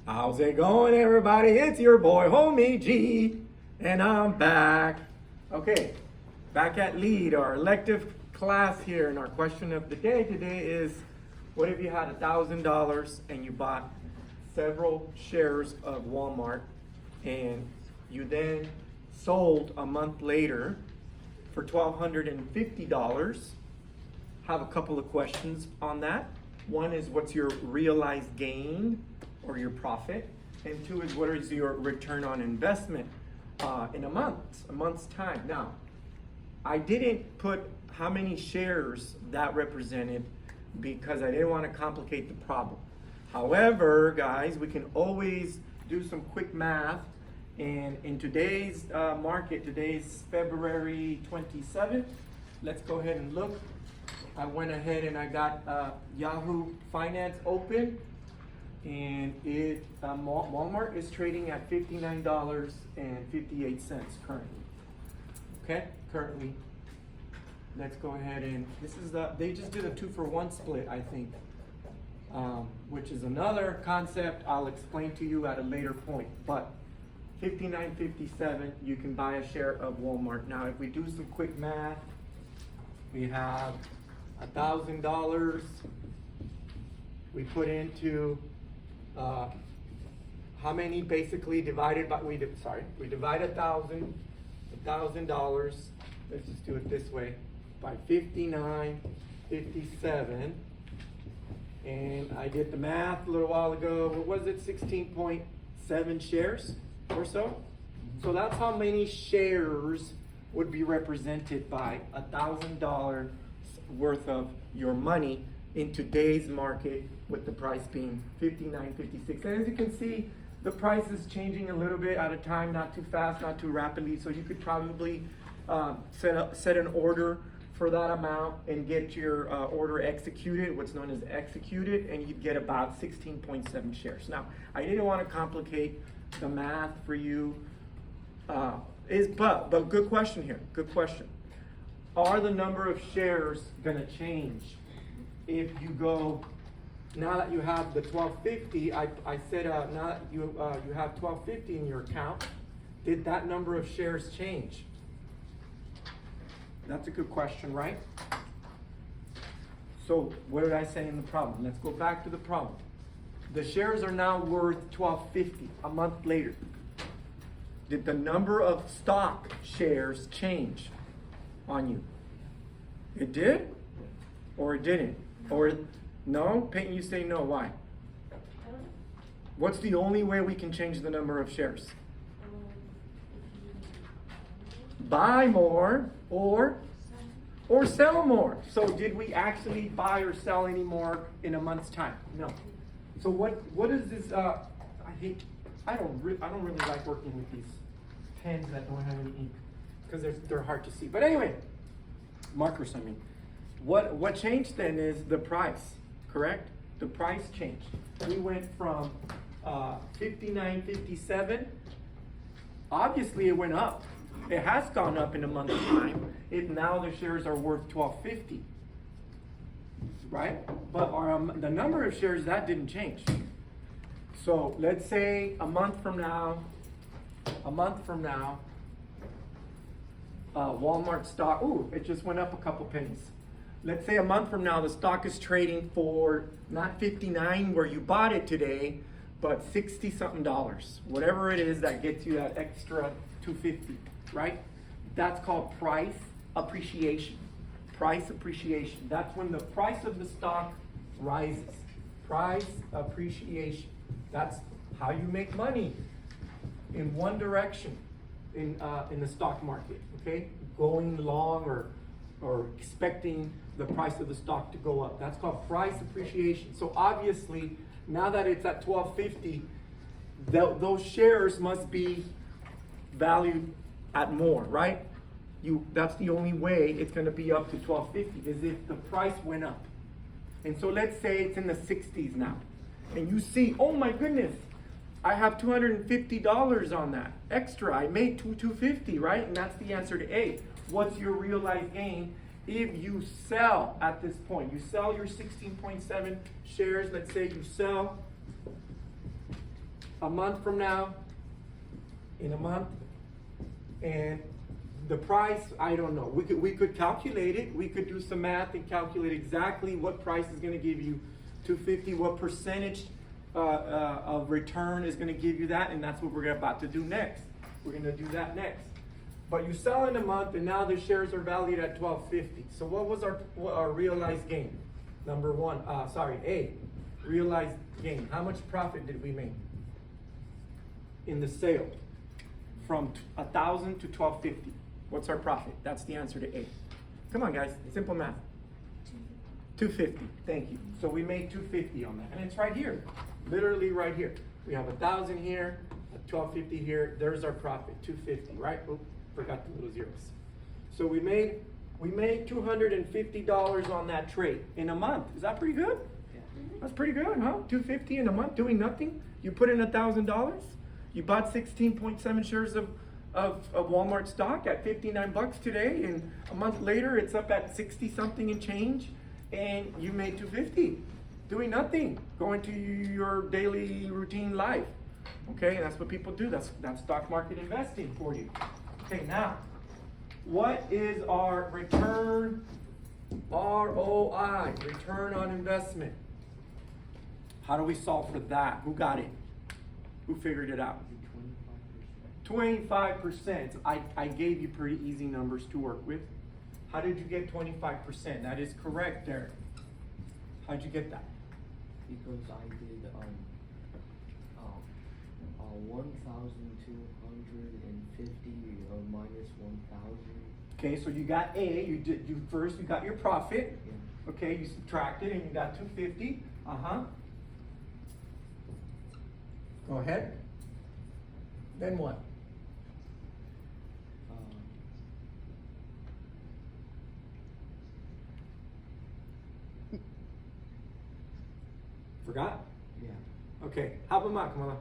How's it going, everybody? It's your boy, Homie G, and I'm back. Okay, back at LEAD, our elective class here, and our question of the day today is, what if you had $1,000 and you bought several shares of Walmart, and you then sold a month later for $1,250? Have a couple of questions on that. One is, what's your realized gain or your profit? And two is, what is your return on investment in a month's time? Now, I didn't put how many shares that represented because I didn't want to complicate the problem. However, guys, we can always do some quick math. And in today's market, today's February 27th, let's go ahead and look. I went ahead and I got Yahoo Finance open, and Walmart is trading at $59.58 currently. Okay, currently. Let's go ahead and they just did a 2-for-1 split, I think, which is another concept I'll explain to you at a later point. But $59.57, you can buy a share of Walmart. Now, if we do some quick math, we have $1,000 we put into how many basically divided by, we divide $1,000, let's just do it this way, by 59.57, and I did the math a little while ago. What was it? 16.7 shares or so. So that's how many shares would be represented by $1,000 worth of your money in today's market, with the price being $59.56. And as you can see, the price is changing a little bit at a time, not too fast, not too rapidly. So you could probably set an order for that amount and get your order executed, what's known as executed, and you'd get about 16.7 shares. Now, I didn't want to complicate the math for you, but good question here, good question. Are the number of shares going to change if you go, now that you have the 1250, I said now that you have 1250 in your account, did that number of shares change? That's a good question, right? So what did I say in the problem? Let's go back to the problem. The shares are now worth $12.50 a month later. Did the number of stock shares change on you? It did? Or it didn't? Or no? Peyton, you say no. Why? What's the only way we can change the number of shares? Buy more or sell more. So did we actually buy or sell any more in a month's time? No. So what is this? I don't really like working with these pens that don't have any ink because they're hard to see. But anyway, markers. I mean, what changed then is the price. Correct? The price changed. We went from $59.57. Obviously, it went up. It has gone up in a month's time. Now the shares are worth $12.50. Right? But the number of shares, that didn't change. So let's say a month from now, Walmart stock, it just went up a couple pennies. Let's say a month from now, the stock is trading for not 59 where you bought it today, but 60 something dollars. Whatever it is that gets you that extra $2.50, right? That's called price appreciation. Price appreciation. That's when the price of the stock rises. Price appreciation. That's how you make money in one direction in the stock market. Okay, going long or expecting the price of the stock to go up. That's called price appreciation. So obviously, now that it's at $12.50, those shares must be valued at more, right? That's the only way it's going to be up to $12.50 is if the price went up. And so let's say it's in the 60s now, and you see, oh my goodness, I have $250 on that extra. I made $250, right? And that's the answer to A. What's your realized gain if you sell at this point? You sell your 16.7 shares. Let's say you sell a month from now, in a month, and the price, I don't know. We could calculate it. We could do some math and calculate exactly what price is going to give you 250, what percentage of return is going to give you that, and that's what we're about to do next. We're going to do that next. But you sell in a month, and now the shares are valued at $12.50. So what was our realized gain? Number one, A, realized gain. How much profit did we make in the sale? From 1,000 to 1,250. What's our profit? That's the answer to A. Come on, guys. Simple math. 250. Thank you. So we made 250 on that, and it's right here, literally right here. We have 1,000 here, 1,250 here. There's our profit, 250. Right? Oops, forgot the little zeros. So we made $250 on that trade in a month. Is that pretty good? Yeah. That's pretty good, huh? 250 in a month, doing nothing. You put in $1,000. You bought 16.7 shares of Walmart stock at 59 bucks today, and a month later it's up at 60 something and change, and you made 250 doing nothing, going to your daily routine life. Okay, and that's what people do. That's stock market investing for you. Okay, now what is our return? ROI, return on investment. How do we solve for that? Who got it? Who figured it out? 25%. I gave you pretty easy numbers to work with. How did you get 25%? That is correct, Derek. How'd you get that? Because I did 1,250 minus 1,000. Okay, so you got A. You got your profit. Yeah. Okay, you subtracted and you got 250. Go ahead. Then what? Forgot? Yeah. Okay, how about Kamala?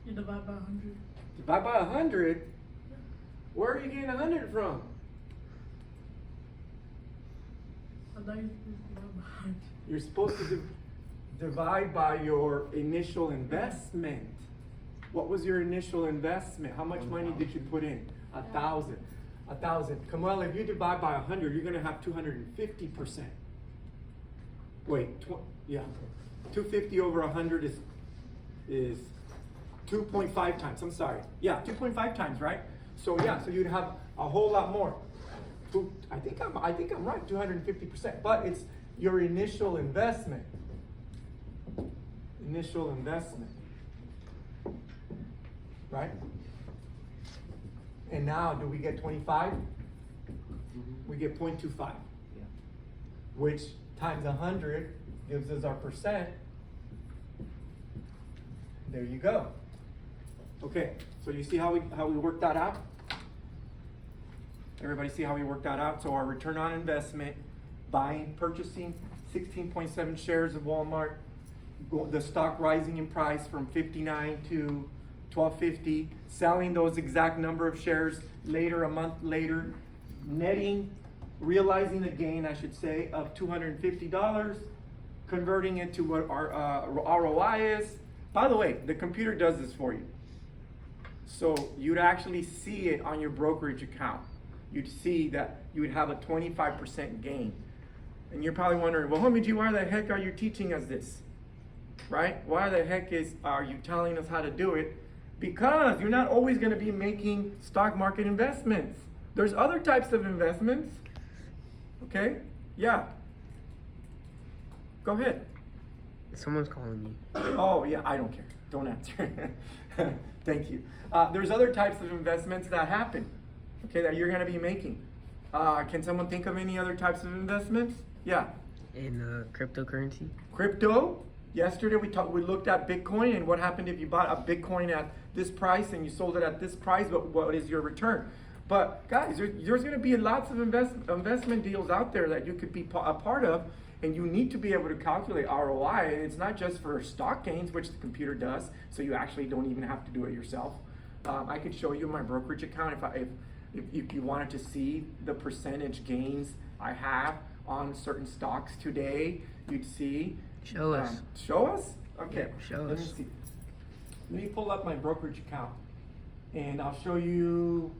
You divide by 100. Divide by 100? Where are you getting 100 from? I thought you were supposed to divide by 100. You're supposed to divide by your initial investment. What was your initial investment? How much money did you put in? 1,000. 1,000. Kamala, if you divide by 100, you're going to have 250%. Wait, yeah. 250 over 100 is 2.5 times. I'm sorry. Yeah, 2.5 times, right? So yeah, so you'd have a whole lot more. I think I'm right, 250%. But it's your initial investment. Initial investment. Right? And now, do we get 25? We get 0.25. Yeah. Which times 100 gives us our percent. There you go. Okay, so you see how we worked that out? Everybody see how we worked that out? So our return on investment, purchasing 16.7 shares of Walmart, the stock rising in price from 59 to 12.50, selling those exact number of shares later, a month later, realizing the gain, I should say, of $250, converting it to what our ROI is. By the way, the computer does this for you. So you'd actually see it on your brokerage account. You'd see that you would have a 25% gain. And you're probably wondering, well, homie G, why the heck are you teaching us this? Right? Why the heck are you telling us how to do it? Because you're not always going to be making stock market investments. There's other types of investments. Okay? Yeah. Go ahead. Someone's calling me. Oh, yeah, I don't care. Don't answer. Thank you. There's other types of investments that happen, okay, that you're going to be making. Can someone think of any other types of investments? Yeah. In cryptocurrency? Crypto. Yesterday we looked at Bitcoin and what happened if you bought a Bitcoin at this price and you sold it at this price, but what is your return? But guys, there's going to be lots of investment deals out there that you could be a part of, and you need to be able to calculate ROI. And it's not just for stock gains, which the computer does, so you actually don't even have to do it yourself. I could show you my brokerage account if you wanted to see the percentage gains I have on certain stocks today. You'd see. Show us. Show us? Okay. Yeah, show Let us. me see. Let me pull up my brokerage account and I'll show you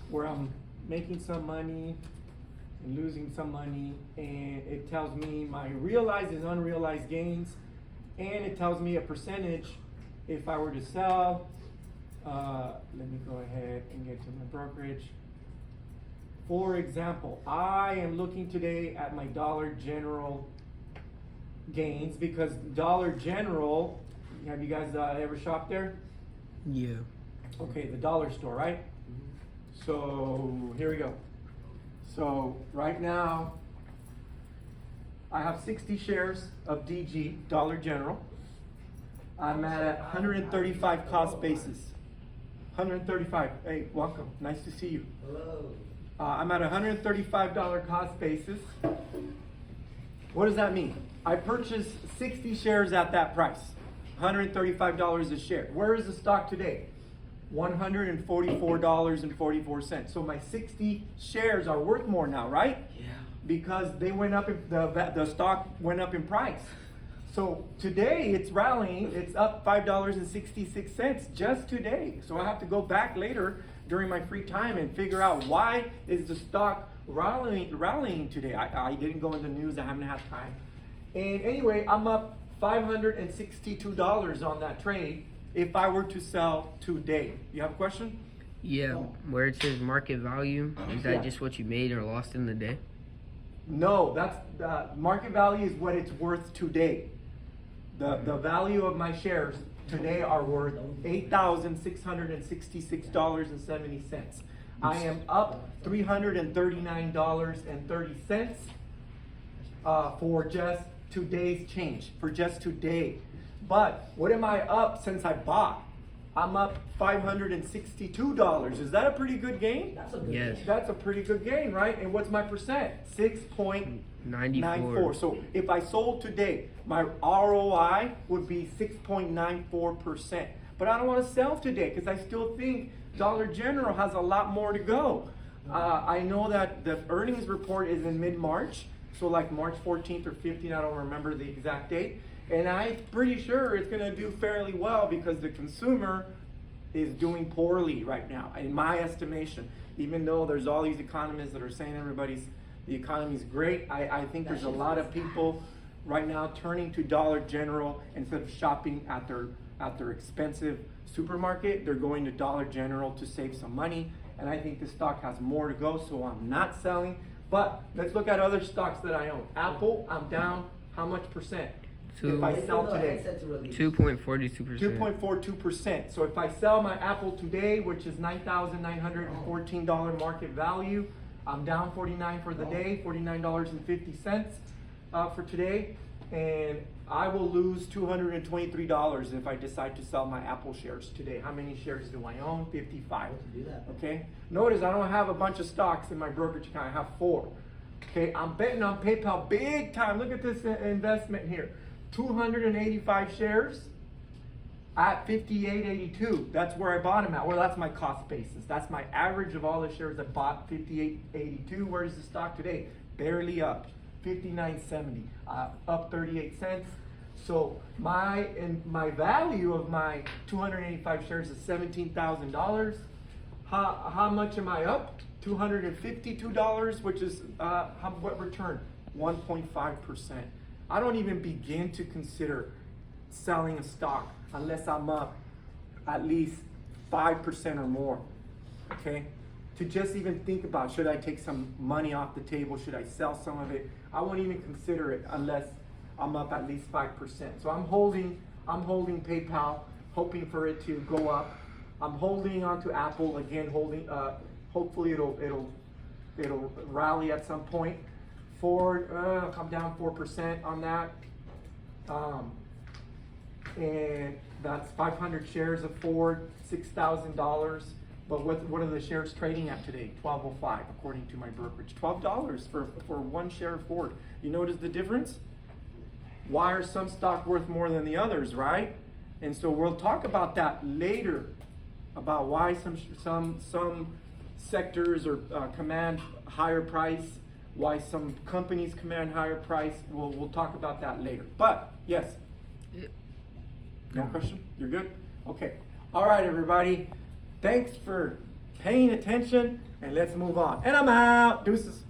where I'm making some money and losing some money, and it tells me my realized and unrealized gains, and it tells me a percentage if I were to sell. Let me go ahead and get to my brokerage. For example, I am looking today at my Dollar General gains, because Dollar General, have you guys ever shopped there? Yeah. Okay, the dollar store, right? So here we go. So right now, I have 60 shares of DG, Dollar General. I'm at 135 cost basis. 135. Hey, welcome. Nice to see you. Hello. I'm at $135 cost basis. What does that mean? I purchased 60 shares at that price, $135 a share. Where is the stock today? $144.44. So my 60 shares are worth more now, right? Yeah. Because they went up, the stock went up in price. So today it's rallying, it's up $5.66 just today. So I have to go back later during my free time and figure out why is the stock rallying today. I didn't go into news, I haven't had time. And anyway, I'm up $562 on that trade if I were to sell today. You have a question? Yeah. Where it says market value, is that Yeah. just what you made or lost in the day? No, that's market value is what it's worth today. The value of my shares today are worth $8,666.70. I am up $339.30 for just today's change, for just today. But what am I up since I bought? I'm up $562. Is that a pretty good gain? That's a good Yes. thing. That's a pretty good gain, right? And what's my percent? 6.94. So if I sold today, my ROI would be 6.94%. But I don't want to sell today because I still think Dollar General has a lot more to go. I know that the earnings report is in mid-March, so like March 14th or 15th, I don't remember the exact date. And I'm pretty sure it's going to do fairly well because the consumer is doing poorly right now, in my estimation. Even though there's all these economists that are saying the economy's great, I think there's a lot of people right now turning to Dollar General instead of shopping at their expensive supermarket. They're going to Dollar General to save some money, and I think the stock has more to go, so I'm not selling. But let's look at other stocks that I own. Apple, I'm down how much percent? If I sell today, 2.42%. 2.42%. So if I sell my Apple today, which is $9,914 market value, I'm down 49 for the day, $49.50 for today, and I will lose $223 if I decide to sell my Apple shares today. How many shares do I own? 55. Do that. Okay. Notice I don't have a bunch of stocks in my brokerage account. I have 4. Okay. I'm betting on PayPal big time. Look at this investment here. 285 shares at $58.82. That's where I bought them at. Well, that's my cost basis. That's my average of all the shares I bought, $58.82. Where's the stock today? Barely up, $59.70, up 38 cents. So my value of my 285 shares is $17,000. How much am I up? $252, which is what return? 1.5%. I don't even begin to consider selling a stock unless I'm up at least 5% or more, okay? To just even think about, should I take some money off the table? Should I sell some of it? I won't even consider it unless I'm up at least 5%. So I'm holding PayPal, hoping for it to go up. I'm holding on to Apple, again, hopefully it'll rally at some point. Ford, I'm down 4% on that. And that's 500 shares of Ford, $6,000. But what are the shares trading at today? $12.05 according to my brokerage. $12 for one share of Ford. You notice the difference? Why are some stock worth more than the others, right? And so we'll talk about that later, about why some sectors command higher price, why some companies command higher price. We'll talk about that later. But yes. No question? You're good? Okay. All right, everybody. Thanks for paying attention, and let's move on. And I'm out. Deuces.